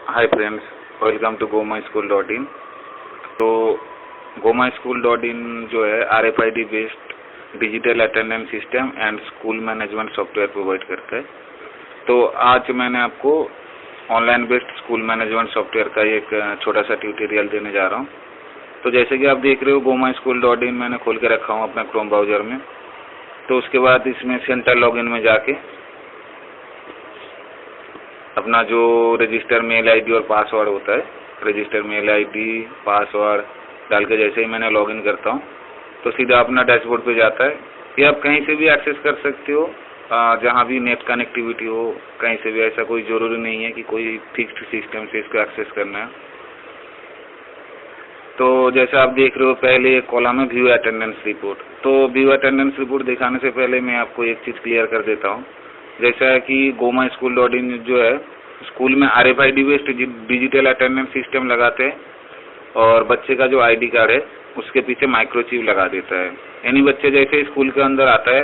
Hi friends, welcome to gomyschool.in। तो gomyschool.in जो है RFID based digital attendance system and school management software provide करता है। तो आज मैंने आपको online based school management software का एक छोटा सा ट्यूटोरियल देने जा रहा हूँ। तो जैसे कि आप देख रहे हो gomyschool.in मैंने खोल के रखा हूँ अपना क्रोम ब्राउजर में। तो उसके बाद इसमें सेंटर लॉगिन में जाके अपना जो रजिस्टर मेल आईडी और पासवर्ड होता है, रजिस्टर मेल आईडी पासवर्ड डाल के जैसे ही मैंने लॉगिन करता हूँ तो सीधा अपना डैशबोर्ड पे जाता है। ये आप कहीं से भी एक्सेस कर सकते हो, जहाँ भी नेट कनेक्टिविटी हो, कहीं से भी। ऐसा कोई ज़रूरी नहीं है कि कोई फिक्स्ड सिस्टम से इसको एक्सेस करना है। तो जैसे आप देख रहे हो पहले एक कॉलम है व्यू अटेंडेंस रिपोर्ट। तो व्यू अटेंडेंस रिपोर्ट दिखाने से पहले मैं आपको एक चीज़ क्लियर कर देता हूँ। जैसा है कि gomyschool.in जो है स्कूल में RFID based digital attendance system लगाते हैं और बच्चे का जो आईडी कार्ड है उसके पीछे माइक्रोचिप लगा देता है। यानी बच्चे जैसे स्कूल के अंदर आता है,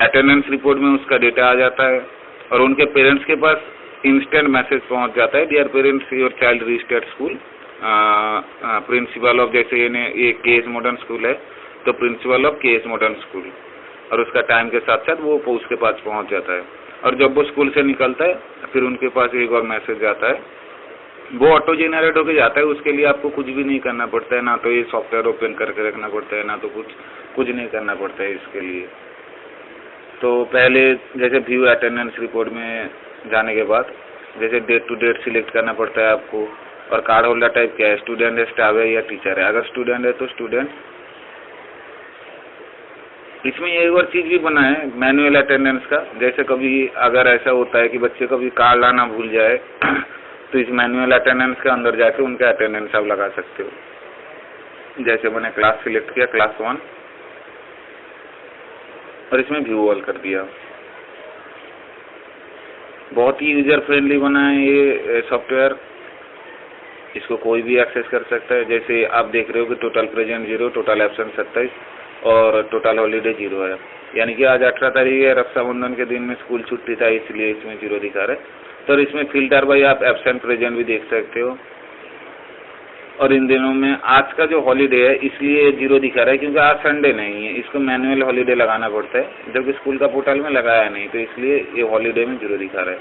अटेंडेंस रिपोर्ट में उसका डेटा आ जाता है और उनके पेरेंट्स के पास इंस्टेंट मैसेज पहुंच जाता है, dear parents your child reached at school, principal of, जैसे ये केएस मॉडर्न स्कूल है तो principal of KS modern school, और उसका टाइम के साथ साथ वो उसके पास पहुंच जाता है। और जब वो स्कूल से निकलता है फिर उनके पास एक और मैसेज आता है, वो ऑटो जेनरेट होकर जाता है। उसके लिए आपको कुछ भी नहीं करना पड़ता है, ना तो ये सॉफ्टवेयर ओपन करके रखना पड़ता है, ना तो कुछ नहीं करना पड़ता है इसके लिए। तो पहले जैसे व्यू अटेंडेंस रिपोर्ट में जाने के बाद जैसे डेट टू डेट सिलेक्ट करना पड़ता है आपको, और कार्ड होल्डर टाइप क्या है, स्टूडेंट है, स्टाफ है या टीचर है। अगर स्टूडेंट है तो स्टूडेंट। इसमें एक और चीज़ भी बना है मैनुअल अटेंडेंस का। जैसे कभी अगर ऐसा होता है कि बच्चे कभी कार्ड लाना भूल जाए तो इस मैनुअल अटेंडेंस के अंदर जाके उनका अटेंडेंस आप लगा सकते हो। जैसे मैंने क्लास सिलेक्ट किया, क्लास 1, और इसमें व्यू ऑल कर दिया। बहुत ही यूजर फ्रेंडली बना है ये सॉफ्टवेयर, इसको कोई भी एक्सेस कर सकता है। जैसे आप देख रहे हो कि टोटल प्रेजेंट 0, टोटल एब्सेंट 27 और टोटल हॉलीडे 0 है। यानी कि आज 18 तारीख है, रक्षाबंधन के दिन में स्कूल छुट्टी था, इसलिए इसमें 0 दिखा रहा है। तो इसमें फिल्टर बाई आप एब्सेंट प्रेजेंट भी देख सकते हो। और इन दिनों में आज का जो हॉलीडे है इसलिए 0 दिखा रहा है क्योंकि आज संडे नहीं है, इसको मैनुअल हॉलीडे लगाना पड़ता है, जबकि स्कूल का पोर्टल में लगाया नहीं, तो इसलिए ये हॉलीडे में 0 दिखा रहा है।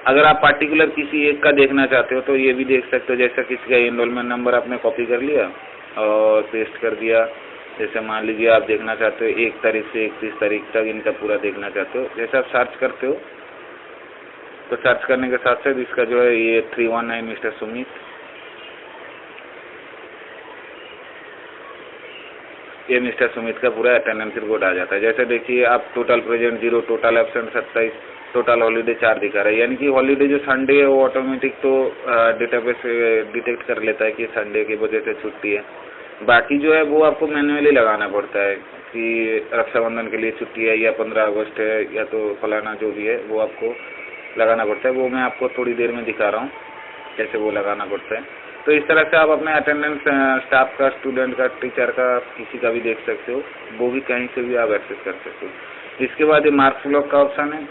अगर आप पार्टिकुलर किसी एक का देखना चाहते हो तो ये भी देख सकते हो। जैसा किसी का एनरोलमेंट नंबर आपने कॉपी कर लिया और पेस्ट कर दिया। जैसे मान लीजिए आप देखना चाहते हो 1 तारीख से 31 तारीख तक इनका पूरा देखना चाहते हो। जैसे आप सर्च करते हो तो सर्च करने के साथ साथ इसका जो है ये 319 मिस्टर सुमित, ये मिस्टर सुमित का पूरा अटेंडेंस रिपोर्ट आ जाता है। जैसे देखिए आप total present 0, total absent 27, total holiday 4 दिखा रहा है। यानी कि हॉलीडे जो संडे है वो ऑटोमेटिक तो डेटाबेस डिटेक्ट कर लेता है कि संडे की वजह से छुट्टी है। बाकी जो है वो आपको मैन्युअली लगाना पड़ता है कि रक्षाबंधन के लिए छुट्टी है या 15 अगस्त है या तो फलाना जो भी है वो आपको लगाना पड़ता है। वो मैं आपको थोड़ी देर में दिखा रहा हूँ कैसे वो लगाना पड़ता है। तो इस तरह से आप अपने अटेंडेंस स्टाफ का, स्टूडेंट का, टीचर का, किसी का भी देख सकते हो, वो भी कहीं से भी आप एक्सेस कर सकते हो। इसके बाद ये मार्क्स ब्लॉक का ऑप्शन है।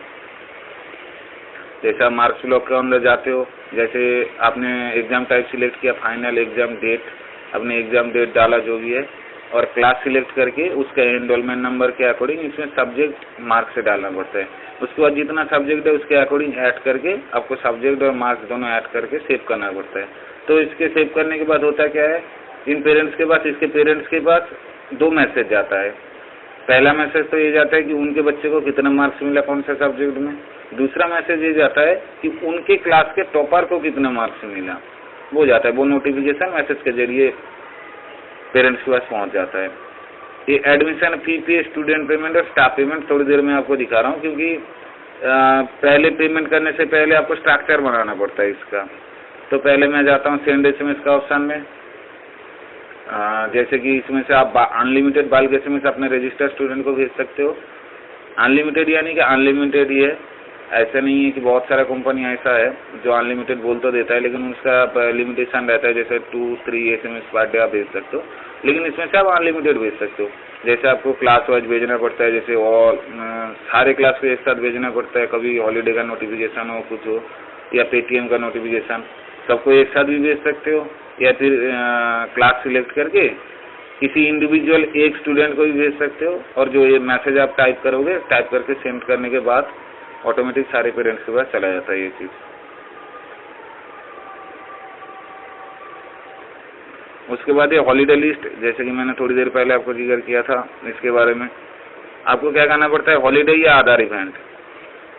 जैसे आप मार्क्स ब्लॉक के अंदर जाते हो, जैसे आपने एग्जाम टाइप सिलेक्ट किया, फाइनल एग्जाम डेट, अपने एग्जाम डेट डाला जो भी है, और क्लास सिलेक्ट करके उसका एनरोलमेंट नंबर के अकॉर्डिंग इसमें सब्जेक्ट मार्क्स से डालना पड़ता है। उसके बाद जितना सब्जेक्ट है उसके अकॉर्डिंग ऐड करके आपको सब्जेक्ट और मार्क्स दोनों ऐड करके सेव करना पड़ता है। तो इसके सेव करने के बाद होता क्या है, इन पेरेंट्स के पास, इसके पेरेंट्स के पास 2 मैसेज जाता है। पहला मैसेज तो ये जाता है कि उनके बच्चे को कितना मार्क्स मिला कौन से सब्जेक्ट में। दूसरा मैसेज ये जाता है कि उनके क्लास के टॉपर को कितना मार्क्स मिला, वो जाता है। वो नोटिफिकेशन मैसेज के जरिए पेरेंट्स के पास पहुंच जाता है। ये एडमिशन फी पे, स्टूडेंट पेमेंट और स्टाफ पेमेंट थोड़ी देर में आपको दिखा रहा हूँ, क्योंकि पहले पेमेंट करने से पहले आपको स्ट्रक्चर बनाना पड़ता है इसका। तो पहले मैं जाता हूँ सेंड SMS का ऑप्शन में। जैसे कि इसमें से आप अनलिमिटेड बल्क SMS अपने रजिस्टर्ड स्टूडेंट को भेज सकते हो। अनलिमिटेड यानी कि अनलिमिटेड ही है, ऐसा नहीं है कि बहुत सारा कंपनी ऐसा है जो अनलिमिटेड बोल तो देता है लेकिन उसका लिमिटेशन रहता है। जैसे 2-3 SMS पर डे आप भेज सकते हो, लेकिन इसमें से आप अनलिमिटेड भेज सकते हो। जैसे आपको क्लास वाइज भेजना पड़ता है, जैसे ऑल सारे क्लास को एक साथ भेजना पड़ता है, कभी हॉलीडे का नोटिफिकेशन हो, कुछ हो, या पेटीएम का नोटिफिकेशन, सबको एक साथ भी भेज सकते हो, या फिर क्लास सिलेक्ट करके किसी इंडिविजुअल एक स्टूडेंट को भी भेज सकते हो। और जो ये मैसेज आप टाइप करोगे, टाइप करके सेंड करने के बाद ऑटोमेटिक सारे पेरेंट्स के पास चला जाता है ये चीज़। उसके बाद ये हॉलीडे लिस्ट, जैसे कि मैंने थोड़ी देर पहले आपको जिक्र किया था इसके बारे में, आपको क्या करना पड़ता है, हॉलीडे या आधार इवेंट।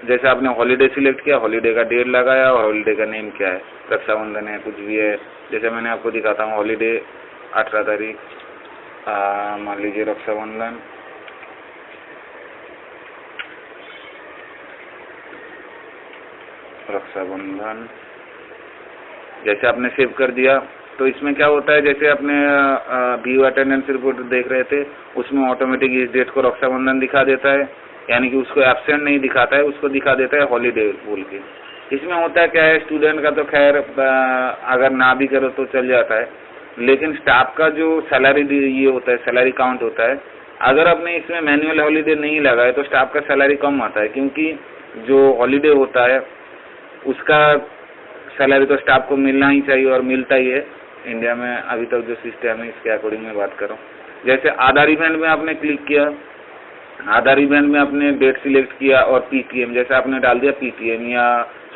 जैसे आपने हॉलीडे सिलेक्ट किया, हॉलीडे का डेट लगाया और हॉलीडे का नेम क्या है, रक्षाबंधन है, कुछ भी है। जैसे मैंने आपको दिखाता हूँ हॉलीडे 18 तारीख, मान लीजिए रक्षाबंधन, जैसे आपने सेव कर दिया तो इसमें क्या होता है, जैसे आपने व्यू अटेंडेंस रिपोर्ट देख रहे थे, उसमें ऑटोमेटिक इस डेट को रक्षाबंधन दिखा देता है, यानी कि उसको एब्सेंट नहीं दिखाता है, उसको दिखा देता है हॉलीडे बोल के। इसमें होता है क्या है, स्टूडेंट का तो खैर अगर ना भी करो तो चल जाता है, लेकिन स्टाफ का जो सैलरी ये होता है, सैलरी काउंट होता है, अगर आपने इसमें मैनुअल हॉलीडे नहीं लगाए तो स्टाफ का सैलरी कम आता है, क्योंकि जो हॉलीडे होता है उसका सैलरी तो स्टाफ को मिलना ही चाहिए और मिलता ही है। इंडिया में अभी तक जो सिस्टम है इसके अकॉर्डिंग मैं बात करूँ। जैसे आधार इवेंट में आपने क्लिक किया, आधार इवेंट में आपने डेट सिलेक्ट किया और पीटीएम, जैसे आपने डाल दिया पीटीएम या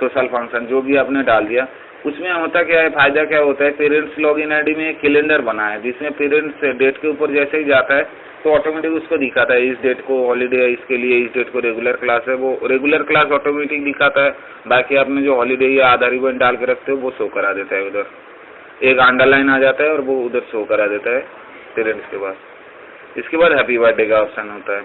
सोशल फंक्शन जो भी आपने डाल दिया, उसमें होता क्या है, फायदा क्या होता है, पेरेंट्स लॉगिन आईडी में एक कैलेंडर बना है जिसमें पेरेंट्स डेट के ऊपर जैसे ही जाता है तो ऑटोमेटिक उसको दिखाता है इस डेट को हॉलीडे है, इसके लिए इस डेट को रेगुलर क्लास है, वो रेगुलर क्लास ऑटोमेटिक दिखाता है। बाकी आपने जो हॉलीडे या आधार इवेंट डाल के रखते हो वो शो करा देता है, उधर एक अंडरलाइन आ जाता है और वो उधर शो करा देता है पेरेंट्स के पास। इसके बाद हैप्पी बर्थडे का ऑप्शन होता है।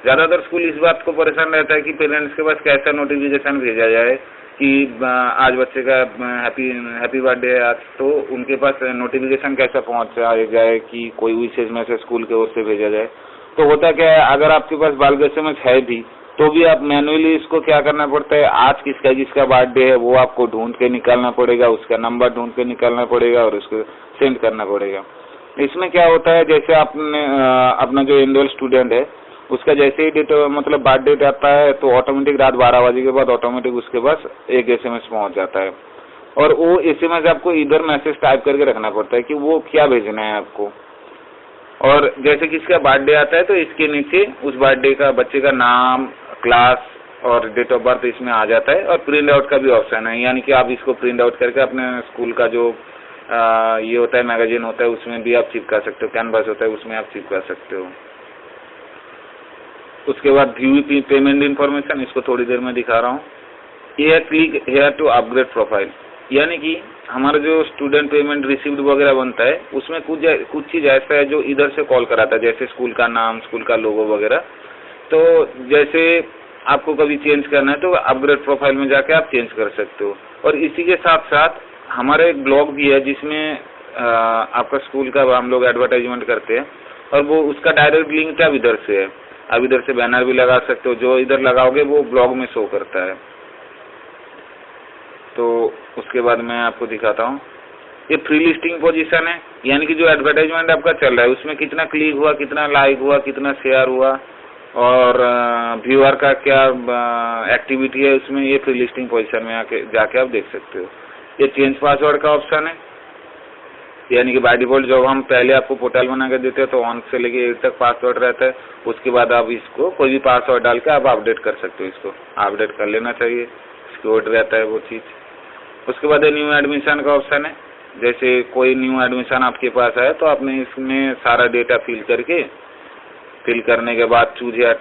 ज़्यादातर स्कूल इस बात को परेशान रहता है कि पेरेंट्स के पास कैसा नोटिफिकेशन भेजा जाए कि आज बच्चे का हैप्पी बर्थडे है आज, तो उनके पास नोटिफिकेशन कैसा पहुंचा जाए कि कोई विशेष मैसेज स्कूल की ओर से भेजा जाए। तो होता क्या है, अगर आपके पास बाल एसएमएस है भी तो भी आप मैनुअली इसको क्या करना पड़ता है, आज जिसका बर्थडे है वो आपको ढूंढ के निकालना पड़ेगा, उसका नंबर ढूंढ के निकालना पड़ेगा और उसको सेंड करना पड़ेगा। इसमें क्या होता है, जैसे आपने अपना जो एनरोल स्टूडेंट है उसका जैसे ही डेट मतलब बर्थडे डेट आता है तो ऑटोमेटिक रात 12 बजे के बाद ऑटोमेटिक उसके पास एक एसएमएस पहुंच जाता है, और वो एसएमएस आपको इधर मैसेज टाइप करके रखना पड़ता है कि वो क्या भेजना है आपको। और जैसे किसका बर्थडे आता है तो इसके नीचे उस बर्थडे का बच्चे का नाम, क्लास और डेट ऑफ बर्थ इसमें आ जाता है, और प्रिंट आउट का भी ऑप्शन है, यानी कि आप इसको प्रिंट आउट करके अपने स्कूल का जो ये होता है मैगजीन होता है उसमें भी आप चिपका सकते हो, कैनवास होता है उसमें आप चिपका सकते हो। उसके बाद व्यू पेमेंट इन्फॉर्मेशन, इसको थोड़ी देर में दिखा रहा हूँ। ये click here to upgrade profile, यानी कि हमारा जो स्टूडेंट पेमेंट रिसीव्ड वगैरह बनता है उसमें कुछ चीज ऐसा है जो इधर से कॉल कराता है, जैसे स्कूल का नाम, स्कूल का लोगो वगैरह। तो जैसे आपको कभी चेंज करना है तो अपग्रेड प्रोफाइल में जाके आप चेंज कर सकते हो। और इसी के साथ साथ हमारा एक ब्लॉग भी है जिसमें आपका स्कूल का हम लोग एडवर्टाइजमेंट करते हैं, और वो उसका डायरेक्ट लिंक अब इधर से है। अब इधर से बैनर भी लगा सकते हो, जो इधर लगाओगे वो ब्लॉग में शो करता है। तो उसके बाद मैं आपको दिखाता हूँ, ये फ्री लिस्टिंग पोजीशन है, यानी कि जो एडवर्टाइजमेंट आपका चल रहा है उसमें कितना क्लिक हुआ, कितना लाइक हुआ, कितना शेयर हुआ और व्यूअर का क्या एक्टिविटी है उसमें, ये फ्री लिस्टिंग पोजीशन में जाके आप देख सकते हो। ये चेंज पासवर्ड का ऑप्शन है, यानी कि बाय डिफॉल्ट जब हम पहले आपको पोर्टल बना कर देते हैं तो 1 से लेके 8 तक पासवर्ड रहता है, उसके बाद आप इसको कोई भी पासवर्ड डाल के आप अपडेट कर सकते हो, इसको अपडेट कर लेना चाहिए, सिक्योर्ड रहता है वो चीज़। उसके बाद न्यू एडमिशन का ऑप्शन है, जैसे कोई न्यू एडमिशन आपके पास है तो आपने इसमें सारा डेटा फिल करने के बाद चूज या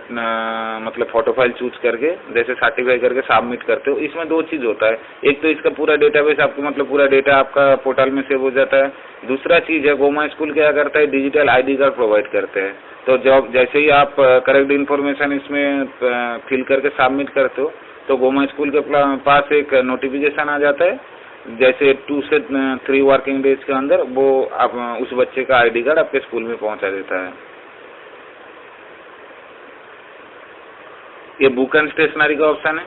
मतलब फोटो फाइल चूज करके जैसे सर्टिफाई करके सबमिट करते हो। इसमें 2 चीज होता है, एक तो इसका पूरा डेटाबेस आपको मतलब पूरा डेटा आपका पोर्टल में सेव हो जाता है, दूसरा चीज है गोमा स्कूल क्या करता है, डिजिटल ID कार्ड प्रोवाइड करते हैं। तो जब जैसे ही आप करेक्ट इन्फॉर्मेशन इसमें फिल करके सबमिट करते हो तो गोमा स्कूल के पास एक नोटिफिकेशन आ जाता है, जैसे 2 से 3 वर्किंग डेज के अंदर वो आप उस बच्चे का ID कार्ड आपके स्कूल में पहुंचा देता है। ये बुक एंड स्टेशनरी का ऑप्शन है,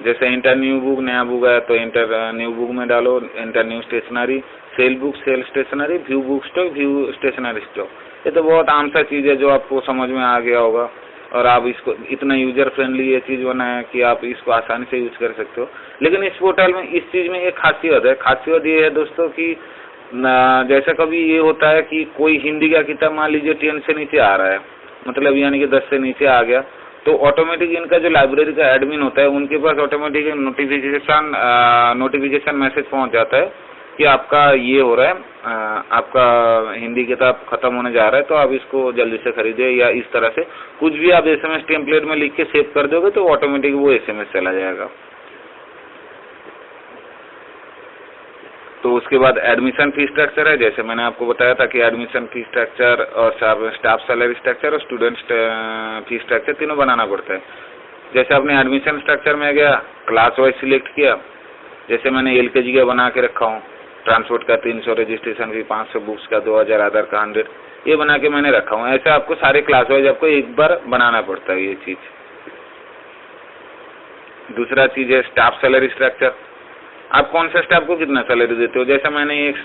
जैसे इंटर न्यू बुक, नया बुक है तो इंटर न्यू बुक में डालो, enter new stationery, sell book, sell stationery, view book stock, view stationery stock. ये तो बहुत आम सा चीज़ है जो आपको समझ में आ गया होगा। और आप इसको इतना यूजर फ्रेंडली ये चीज़ बना है कि आप इसको आसानी से यूज कर सकते हो। लेकिन इस पोर्टल में इस चीज़ में एक खासियत है, खासियत ये है दोस्तों कि जैसा कभी ये होता है कि कोई हिंदी का किताब मान लीजिए 10 से नीचे आ रहा है, मतलब यानी कि 10 से नीचे आ गया, तो ऑटोमेटिक इनका जो लाइब्रेरी का एडमिन होता है उनके पास ऑटोमेटिक नोटिफिकेशन मैसेज पहुंच जाता है कि आपका ये हो रहा है, आपका हिंदी किताब खत्म होने जा रहा है, तो आप इसको जल्दी से खरीदे, या इस तरह से कुछ भी आप SMS टेम्पलेट में लिख के सेव कर दोगे तो ऑटोमेटिक वो SMS चला जाएगा। तो उसके बाद एडमिशन फी स्ट्रक्चर है, जैसे मैंने आपको बताया था कि एडमिशन फी स्ट्रक्चर और स्टाफ सैलरी स्ट्रक्चर और स्टूडेंट फी स्ट्रक्चर तीनों बनाना पड़ता है। जैसे आपने एडमिशन स्ट्रक्चर में गया, क्लास वाइज सिलेक्ट किया, जैसे मैंने LKG का बना के रखा हूँ, ट्रांसपोर्ट का 300, रजिस्ट्रेशन फी 500, बुक्स का 2000, आधार का 100, ये बना के मैंने रखा हूँ। ऐसे आपको सारे क्लास वाइज आपको एक बार बनाना पड़ता है ये चीज। दूसरा चीज है स्टाफ सैलरी स्ट्रक्चर, आप कौन सा स्टाफ को कितना सैलरी देते हो। जैसे मैंने एक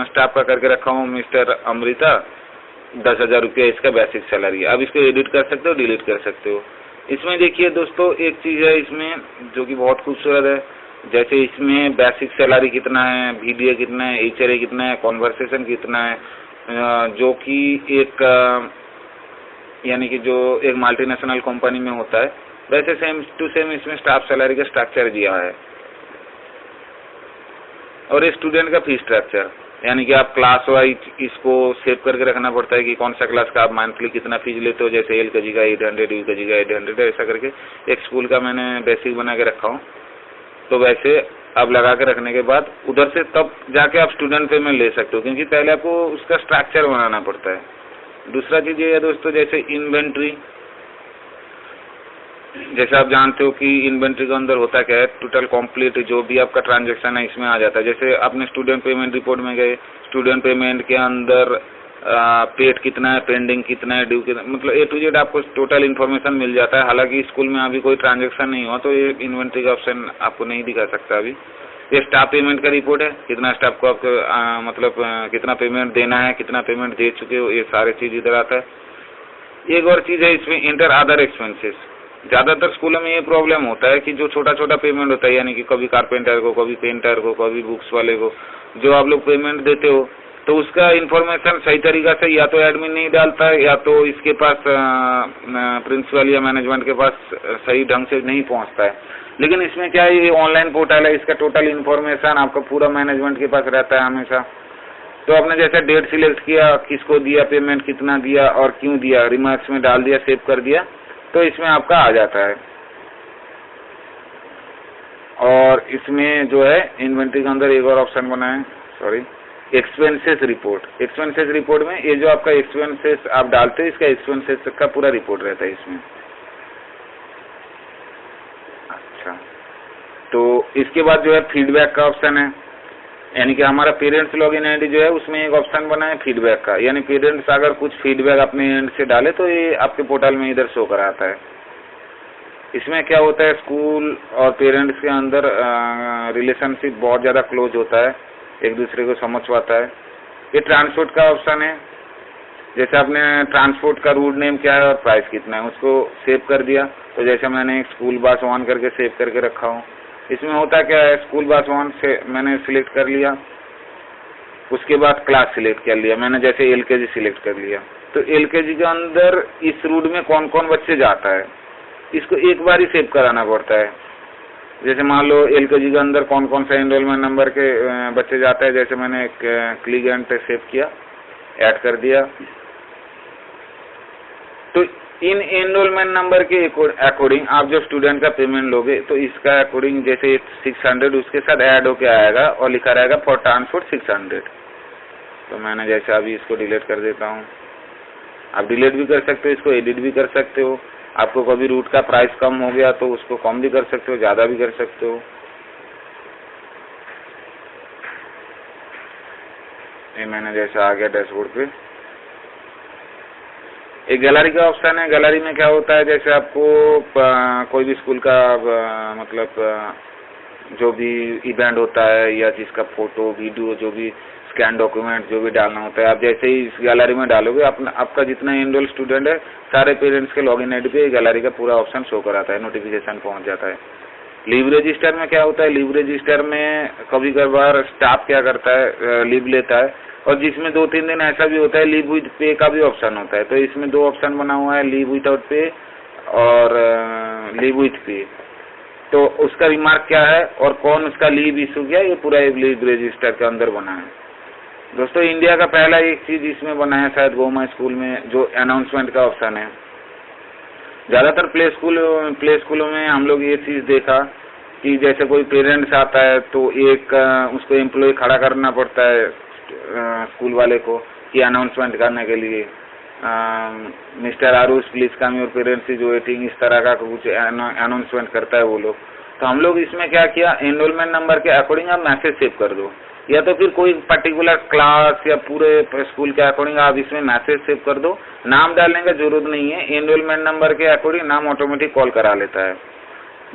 स्टाफ का करके रखा हूँ, मिस्टर अमृता, 10,000 रुपया इसका बेसिक सैलरी। अब इसको एडिट कर सकते हो, डिलीट कर सकते हो। इसमें देखिए दोस्तों एक चीज है इसमें जो कि बहुत खूबसूरत है, जैसे इसमें बेसिक सैलरी कितना है, VDA कितना है, HRA कितना है, कॉन्वर्सेशन कितना है, जो कि एक यानी कि जो एक मल्टीनेशनल कंपनी में होता है, वैसे सेम टू सेम इसमें स्टाफ सैलरी का स्ट्रक्चर दिया है। और एक स्टूडेंट का फी स्ट्रक्चर, यानी कि आप क्लास वाइज इसको सेव करके रखना पड़ता है कि कौन सा क्लास का आप मंथली कितना फीस लेते हो। जैसे LKG का 800, UKG का 800, ऐसा करके एक स्कूल का मैंने बेसिक बना के रखा हूँ। तो वैसे आप लगा के रखने के बाद उधर से तब जाके आप स्टूडेंट पेमेंट ले सकते हो, क्योंकि पहले आपको उसका स्ट्रक्चर बनाना पड़ता है। दूसरा चीज ये है दोस्तों, जैसे इन्वेंट्री, जैसे आप जानते हो कि इन्वेंट्री के अंदर होता क्या है, टोटल कंप्लीट जो भी आपका ट्रांजैक्शन है इसमें आ जाता है। जैसे आपने स्टूडेंट पेमेंट रिपोर्ट में गए, स्टूडेंट पेमेंट के अंदर पेड कितना है, पेंडिंग कितना है, ड्यू कितना, मतलब A to Z आपको टोटल इन्फॉर्मेशन मिल जाता है। हालांकि स्कूल में अभी कोई ट्रांजैक्शन नहीं हुआ तो ये इन्वेंट्री का ऑप्शन आपको नहीं दिखा सकता अभी। ये स्टाफ पेमेंट का रिपोर्ट है, कितना स्टाफ को आपको मतलब कितना पेमेंट देना है, कितना पेमेंट दे चुके हो, ये सारे चीज इधर आता है। एक और चीज है इसमें इंटर अदर एक्सपेंसेस। ज्यादातर स्कूलों में ये प्रॉब्लम होता है कि जो छोटा छोटा पेमेंट होता है, यानी कि कभी कारपेंटर को, कभी पेंटर को, कभी बुक्स वाले को, जो आप लोग पेमेंट देते हो, तो उसका इन्फॉर्मेशन सही तरीका से या तो एडमिन नहीं डालता है, या तो इसके पास प्रिंसिपल या मैनेजमेंट के पास सही ढंग से नहीं पहुंचता है। लेकिन इसमें क्या है, ये ऑनलाइन पोर्टल है, इसका टोटल इन्फॉर्मेशन आपका पूरा मैनेजमेंट के पास रहता है हमेशा। तो आपने जैसे डेट सिलेक्ट किया, किसको दिया पेमेंट, कितना दिया और क्यों दिया, रिमार्क्स में डाल दिया, सेव कर दिया, तो इसमें आपका आ जाता है। और इसमें जो है इन्वेंट्री के अंदर एक और ऑप्शन बना है, sorry, expenses report. Expenses report में ये जो आपका एक्सपेंसेस आप डालते हैं, इसका एक्सपेंसेस का पूरा रिपोर्ट रहता है इसमें। अच्छा, तो इसके बाद जो है फीडबैक का ऑप्शन है, यानी कि हमारा पेरेंट्स लॉगिन आईडी जो है उसमें एक ऑप्शन बना है फीडबैक का, यानी पेरेंट्स अगर कुछ फीडबैक अपने एंड से डाले तो ये आपके पोर्टल में इधर शो कराता है। इसमें क्या होता है, स्कूल और पेरेंट्स के अंदर रिलेशनशिप बहुत ज्यादा क्लोज होता है, एक दूसरे को समझ पाता है। ये ट्रांसपोर्ट का ऑप्शन है, जैसे आपने ट्रांसपोर्ट का रूट नेम क्या है और प्राइस कितना है उसको सेव कर दिया, तो जैसे मैंने एक स्कूल बस 1 करके सेव करके रखा हूँ। इसमें होता क्या है, स्कूल बस 1 से मैंने सिलेक्ट कर लिया, उसके बाद क्लास सिलेक्ट कर लिया मैंने, जैसे LKG सिलेक्ट कर लिया, तो LKG के अंदर इस रूट में कौन कौन बच्चे जाता है इसको एक बार ही सेव कराना पड़ता है। जैसे मान लो LKG के अंदर कौन कौन सा एनरोलमेंट नंबर के बच्चे जाता है, जैसे मैंने क्लिक एंड पे सेव किया, ऐड कर दिया, तो इन एनरोलमेंट नंबर के अकॉर्डिंग आप जो स्टूडेंट का पेमेंट लोगे तो इसका अकॉर्डिंग जैसे 600 उसके साथ ऐड होके आएगा और लिखा रहेगा फॉर ट्रांसपोर्ट 600। तो मैंने जैसे अभी इसको डिलीट कर देता हूँ। आप डिलीट भी कर सकते हो, इसको एडिट भी कर सकते हो। आपको कभी रूट का प्राइस कम हो गया तो उसको कम भी कर सकते हो, ज्यादा भी कर सकते हो। ये मैंने जैसे आ गया डैशबोर्ड पे। एक गैलरी का ऑप्शन है, गैलरी में क्या होता है, जैसे आपको कोई भी स्कूल का मतलब जो भी इवेंट होता है या जिसका फोटो वीडियो जो भी स्कैन डॉक्यूमेंट जो भी डालना होता है, आप जैसे ही इस गैलरी में डालोगे आपका जितना एनरोल स्टूडेंट है सारे पेरेंट्स के लॉगिन आईडी पे गैलरी का पूरा ऑप्शन शो कराता है, नोटिफिकेशन पहुंच जाता है। लीव रजिस्टर में क्या होता है, लीव रजिस्टर में कभी कभार स्टाफ क्या करता है, लीव लेता है, और जिसमें 2-3 दिन ऐसा भी होता है लीव विद पे का भी ऑप्शन होता है। तो इसमें 2 ऑप्शन बना हुआ है, लीव विदाउट पे और लीव विथ पे। तो उसका रिमार्क क्या है और कौन उसका लीव इशू किया, ये पूरा एक लीव रजिस्टर के अंदर बना है। दोस्तों इंडिया का पहला एक चीज इसमें बना है शायद गवर्नमेंट स्कूल में, जो अनाउंसमेंट का ऑप्शन है। ज्यादातर प्ले स्कूलों में हम लोग ये चीज देखा कि जैसे कोई पेरेंट्स आता है तो एक उसको एम्प्लॉय खड़ा करना पड़ता है स्कूल वाले को कि अनाउंसमेंट करने के लिए, mister Aarush please come your parents is waiting, इस तरह का कुछ अनाउंसमेंट करता है वो लोग। तो हम लोग इसमें क्या किया, एनरोलमेंट नंबर के अकॉर्डिंग आप मैसेज सेव कर दो, या तो फिर कोई पर्टिकुलर क्लास या पूरे स्कूल के अकॉर्डिंग आप इसमें मैसेज सेव कर दो। नाम डालने का जरूरत नहीं है, एनरोलमेंट नंबर के अकॉर्डिंग नाम ऑटोमेटिक कॉल करा लेता है।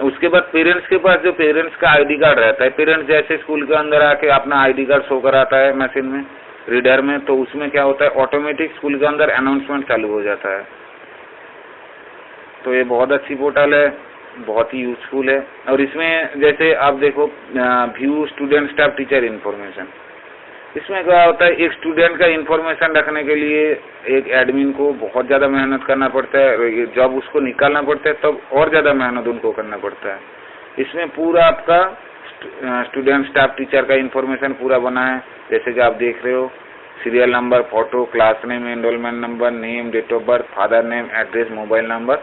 उसके बाद पेरेंट्स के पास जो पेरेंट्स का आईडी कार्ड रहता है, पेरेंट्स जैसे स्कूल के अंदर आके अपना आईडी कार्ड शो कराता है मशीन में, रीडर में, तो उसमें क्या होता है ऑटोमेटिक स्कूल के अंदर अनाउंसमेंट चालू हो जाता है। तो ये बहुत अच्छी पोर्टल है, बहुत ही यूजफुल है। और इसमें जैसे आप देखो view student staff teacher information, इसमें क्या होता है एक स्टूडेंट का इन्फॉर्मेशन रखने के लिए एक एडमिन को बहुत ज्यादा मेहनत करना पड़ता है, जब उसको निकालना पड़ता है तब और ज्यादा मेहनत उनको करना पड़ता है। इसमें पूरा आपका स्टूडेंट स्टाफ टीचर का इन्फॉर्मेशन पूरा बना है, जैसे कि आप देख रहे हो, serial number, photo, class name, enrolment number, name, date of birth, father name, address, mobile number.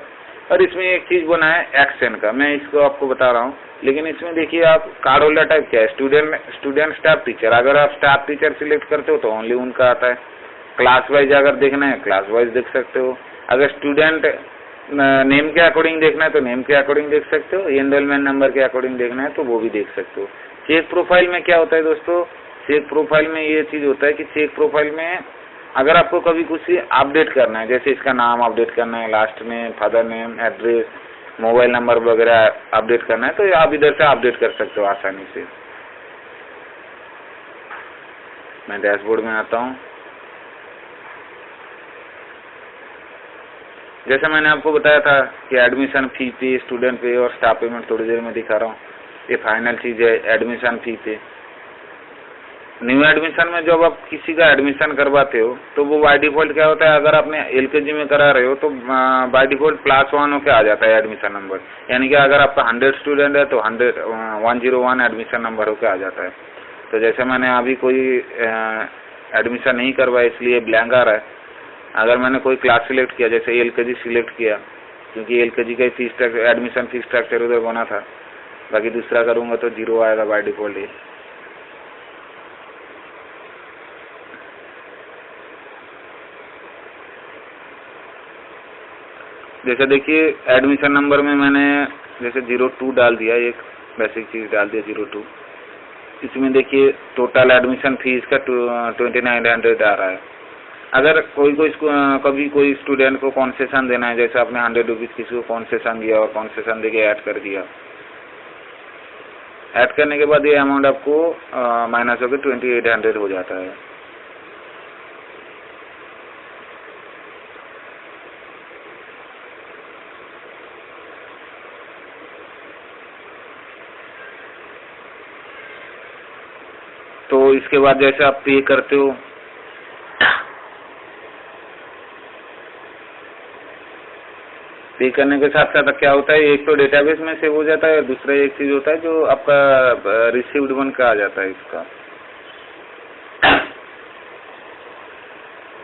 और इसमें एक चीज बना है एक्शन का, मैं इसको आपको बता रहा हूँ, लेकिन इसमें देखिए आप कार्ड होल्डर टाइप क्या है, स्टूडेंट स्टाफ टीचर। अगर आप स्टाफ टीचर सिलेक्ट करते हो तो ओनली उनका आता है। क्लास वाइज अगर देखना है क्लास वाइज देख सकते हो, अगर स्टूडेंट नेम के अकॉर्डिंग देखना है तो नेम के अकॉर्डिंग देख सकते हो, एनरोलमेंट नंबर के अकॉर्डिंग देखना है तो वो भी देख सकते हो। चेक प्रोफाइल में क्या होता है दोस्तों, चेक प्रोफाइल में ये चीज होता है कि चेक प्रोफाइल में अगर आपको कभी कुछ अपडेट करना है, जैसे इसका नाम अपडेट करना है, last name, father name, address, mobile number वगैरह अपडेट करना है, तो आप इधर से अपडेट कर सकते हो आसानी से। मैं डैशबोर्ड में आता हूँ। जैसे मैंने आपको बताया था कि एडमिशन फी पे, स्टूडेंट पे और स्टाफ पेमेंट थोड़ी देर में दिखा रहा हूँ। ये फाइनल चीज है एडमिशन फी पे। न्यू एडमिशन में जब आप किसी का एडमिशन करवाते हो तो वो बाय डिफॉल्ट क्या होता है, अगर आपने एलकेजी में करा रहे हो तो बाय डिफॉल्ट +1 होके आ जाता है एडमिशन नंबर, यानी कि अगर आपका 100 स्टूडेंट है तो 101 एडमिशन नंबर होके आ जाता है। तो जैसे मैंने अभी कोई एडमिशन नहीं करवाया इसलिए ब्लैंक आ रहा है। अगर मैंने कोई क्लास सिलेक्ट किया, जैसे एलकेजी सिलेक्ट किया, क्योंकि एलकेजी का fees structure, admission fees structure उधर बना था, बाकी दूसरा करूंगा तो 0 आएगा बाय डिफॉल्ट ही। जैसे देखिए एडमिशन नंबर में मैंने जैसे 02 डाल दिया, एक बेसिक चीज डाल दिया 02। इसमें देखिए टोटल एडमिशन फीस का 2900 आ रहा है। अगर कभी कोई स्टूडेंट को कॉन्सेशन देना है, जैसे आपने 100 रुपीज किसी को कॉन्सेशन दिया और कॉन्सेशन देके ऐड कर दिया, ऐड करने के बाद ये अमाउंट आपको माइनस होकर 2800 हो जाता है। तो इसके बाद जैसे आप पे करते हो, पे करने के साथ साथ क्या होता है, एक तो डेटाबेस में सेव हो जाता है, दूसरा एक चीज होता है जो आपका रिसीव्ड बन का आ जाता है इसका।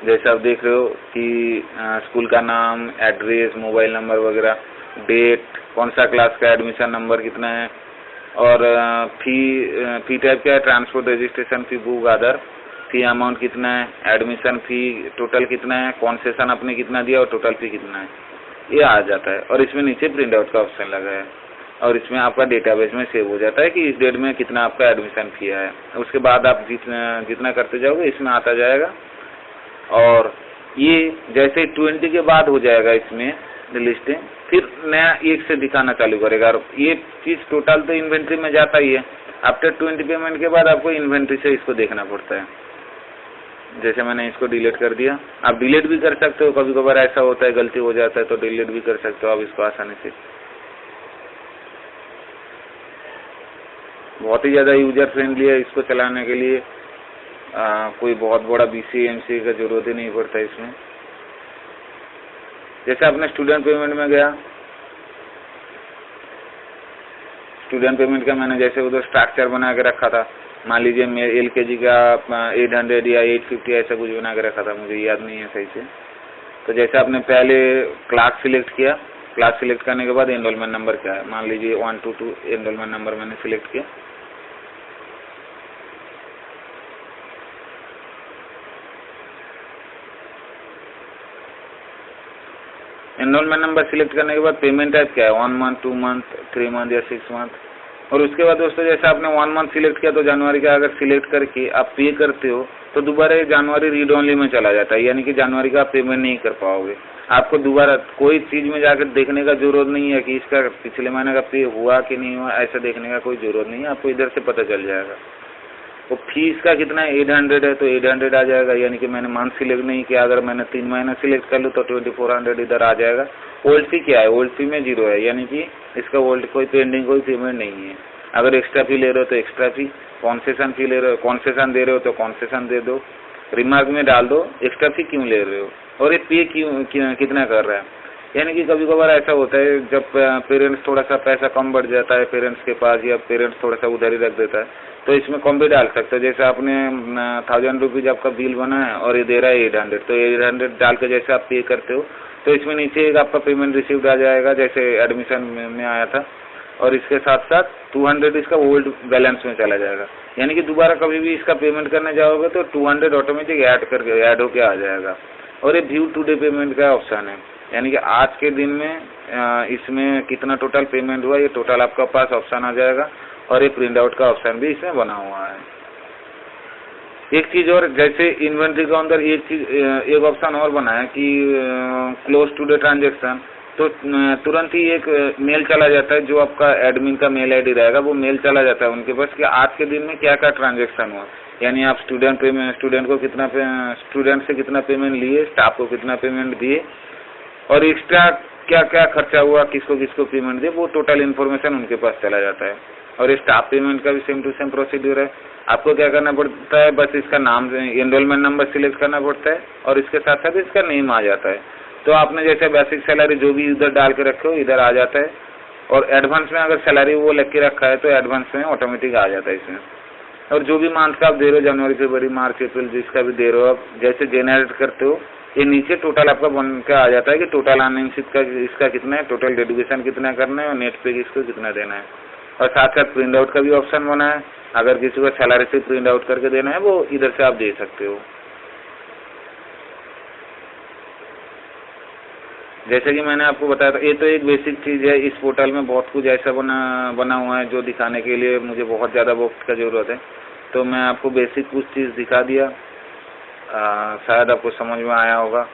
जैसे आप देख रहे हो कि स्कूल का नाम, एड्रेस, मोबाइल नंबर वगैरह, डेट, कौन सा क्लास का, एडमिशन नंबर कितना है, और फी टाइप क्या है, transport, registration fee, book, other, fee amount कितना है, एडमिशन फी टोटल कितना है, कॉन्सेशन आपने कितना दिया और टोटल फी कितना है, ये आ जाता है। और इसमें नीचे प्रिंट आउट का ऑप्शन लगा है और इसमें आपका डेटाबेस में सेव हो जाता है कि इस डेट में कितना आपका एडमिशन फी है। उसके बाद आप जितना करते जाओगे इसमें आता जाएगा। और ये जैसे 20 के बाद हो जाएगा इसमें लिस्टें, फिर नया 1 से दिखाना चालू करेगा। और ये चीज टोटल तो इन्वेंट्री में जाता ही है, आफ्टर 20 पेमेंट के बाद आपको इन्वेंट्री से इसको देखना पड़ता है। जैसे मैंने इसको डिलीट कर दिया। आप डिलीट भी कर सकते हो, कभी कभार ऐसा होता है गलती हो जाता है तो डिलीट भी कर सकते हो आप इसको आसानी से। बहुत ही ज़्यादा यूजर फ्रेंडली है, इसको चलाने के लिए कोई बहुत बड़ा BCMC का जरूरत ही नहीं पड़ता इसमें। जैसे आपने स्टूडेंट पेमेंट में गया, स्टूडेंट पेमेंट का मैंने जैसे उधर स्ट्रक्चर बना के रखा था, मान लीजिए मैं LKG का 800 या 850 ऐसा कुछ बना के रखा था, मुझे याद नहीं है सही से। तो जैसे आपने पहले क्लास सिलेक्ट किया, क्लास सिलेक्ट करने के बाद एनरोलमेंट नंबर क्या है, मान लीजिए 122 एनरोलमेंट नंबर मैंने सिलेक्ट किया। एनरोलमेंट नंबर सिलेक्ट करने के बाद पेमेंट टाइप क्या है, 1 मंथ, 2 मंथ, 3 मंथ या 6 मंथ। और उसके बाद दोस्तों जैसे आपने 1 मंथ सिलेक्ट किया तो जनवरी का अगर सिलेक्ट करके आप पे करते हो तो दोबारा जनवरी रीड ओनली में चला जाता है, यानी कि जनवरी का आप पेमेंट नहीं कर पाओगे। आपको दोबारा कोई चीज में जाकर देखने का जरूरत नहीं है कि इसका पिछले महीने का पे हुआ कि नहीं हुआ, ऐसा देखने का कोई जरूरत नहीं है, आपको इधर से पता चल जाएगा। वो फीस का कितना है, 800 है तो 800 आ जाएगा, यानी कि मैंने मंथ सिलेक्ट नहीं किया, अगर मैंने 3 महीना सिलेक्ट कर लूँ तो 2400 इधर आ जाएगा। ओल्ड फी क्या है, ओल्ड फी में 0 है, यानी कि इसका ओल्ड कोई पेंडिंग कोई पेमेंट नहीं है। अगर एक्स्ट्रा फी ले रहे हो तो एक्स्ट्रा फी, कॉन्सेशन फी ले रहे हो, कॉन्सेशन दे रहे हो तो कॉन्सेशन दे दो, रिमार्क में डाल दो एक्स्ट्रा फी क्यों ले रहे हो और ये पे क्यों कितना कर रहा है। यानी कि कभी कभार ऐसा होता है जब पेरेंट्स थोड़ा सा पैसा कम बढ़ जाता है पेरेंट्स के पास, या पेरेंट्स थोड़ा सा उधारी रख देता है, तो इसमें कम भी डाल सकते हो। जैसे आपने 1000 रुपीज आपका बिल बना है और ये दे रहा है 800, तो 800 डाल के जैसे आप पे करते हो तो इसमें नीचे एक आपका पेमेंट रिसीव्ड आ जाएगा जैसे एडमिशन में आया था, और इसके साथ साथ 200 इसका ओल्ड बैलेंस में चला जाएगा। यानी कि दोबारा कभी भी इसका पेमेंट करने जाओगे तो 200 ऑटोमेटिक ऐड होके आ जाएगा। और ये व्यू टुडे पेमेंट का ऑप्शन है, यानी कि आज के दिन में इसमें कितना टोटल पेमेंट हुआ ये टोटल आपका पास ऑप्शन आ जाएगा, और ये प्रिंट आउट का ऑप्शन भी इसमें बना हुआ है। एक चीज और, जैसे इन्वेंट्री के अंदर एक ऑप्शन और बना है कि क्लोज टुडे ट्रांजेक्शन, तो तुरंत ही एक मेल चला जाता है, जो आपका एडमिन का मेल ID रहेगा वो मेल चला जाता है उनके पास कि आज के दिन में क्या क्या ट्रांजेक्शन हुआ, यानी आप स्टूडेंट को कितना स्टूडेंट से कितना पेमेंट लिए, स्टाफ को कितना पेमेंट दिए, और एक्स्ट्रा क्या क्या खर्चा हुआ, किसको किसको पेमेंट दिए, वो टोटल इन्फॉर्मेशन उनके पास चला जाता है। और ये स्टाफ पेमेंट का भी सेम टू सेम प्रोसीड्यूर है। आपको क्या करना पड़ता है, बस इसका नाम एनरोलमेंट नंबर सिलेक्ट करना पड़ता है और इसके साथ साथ इसका नेम आ जाता है। तो आपने जैसे बेसिक सैलरी जो भी इधर डाल के रखे हो इधर आ जाता है, और एडवांस में अगर सैलरी वो लग के रखा है तो एडवांस में ऑटोमेटिक आ जाता है इसमें। और जो भी मंथ का आप दे रहे हो, जनवरी फरवरी मार्च अप्रैल जिसका भी दे रहे हो आप, जैसे जेनरेट करते हो ये नीचे टोटल आपका बन के आ जाता है कि टोटल अर्निंग इसका कितना है, टोटल डेडिकेशन कितना करना है और नेट पे इसको कितना देना है। और साथ साथ प्रिंट आउट का भी ऑप्शन बना है, अगर किसी को सैलरी से प्रिंट आउट करके देना है वो इधर से आप दे सकते हो। जैसे कि मैंने आपको बताया था, ये तो एक बेसिक चीज है। इस पोर्टल में बहुत कुछ ऐसा बना हुआ है जो दिखाने के लिए मुझे बहुत ज़्यादा वक्त का जरूरत है, तो मैं आपको बेसिक कुछ चीज़ दिखा दिया, शायद आपको समझ में आया होगा।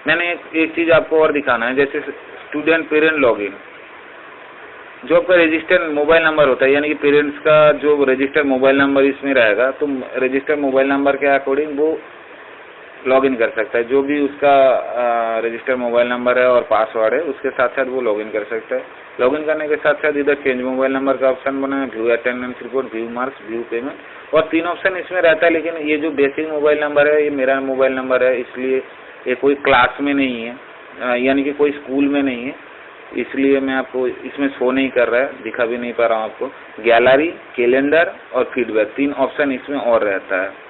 मैंने एक चीज़ आपको और दिखाना है, जैसे स्टूडेंट पेरेंट लॉगिन, जो आपका रजिस्टर्ड मोबाइल नंबर होता है, यानी कि पेरेंट्स का जो रजिस्टर्ड मोबाइल नंबर इसमें रहेगा, तो रजिस्टर्ड मोबाइल नंबर के अकॉर्डिंग वो लॉगिन कर सकता है। जो भी उसका रजिस्टर्ड मोबाइल नंबर है और पासवर्ड है उसके साथ साथ वो लॉगिन कर सकता है। लॉगिन करने के साथ साथ इधर चेंज मोबाइल नंबर का ऑप्शन बना है, view attendance report, view marks, view payment, और 3 ऑप्शन इसमें रहता है। लेकिन ये जो बेसिक मोबाइल नंबर है ये मेरा मोबाइल नंबर है, इसलिए ये कोई क्लास में नहीं है, यानी कि कोई स्कूल में नहीं है, इसलिए मैं आपको इसमें शो नहीं कर रहा है, दिखा भी नहीं पा रहा हूँ आपको। गैलरी, कैलेंडर और फीडबैक 3 ऑप्शन इसमें और रहता है।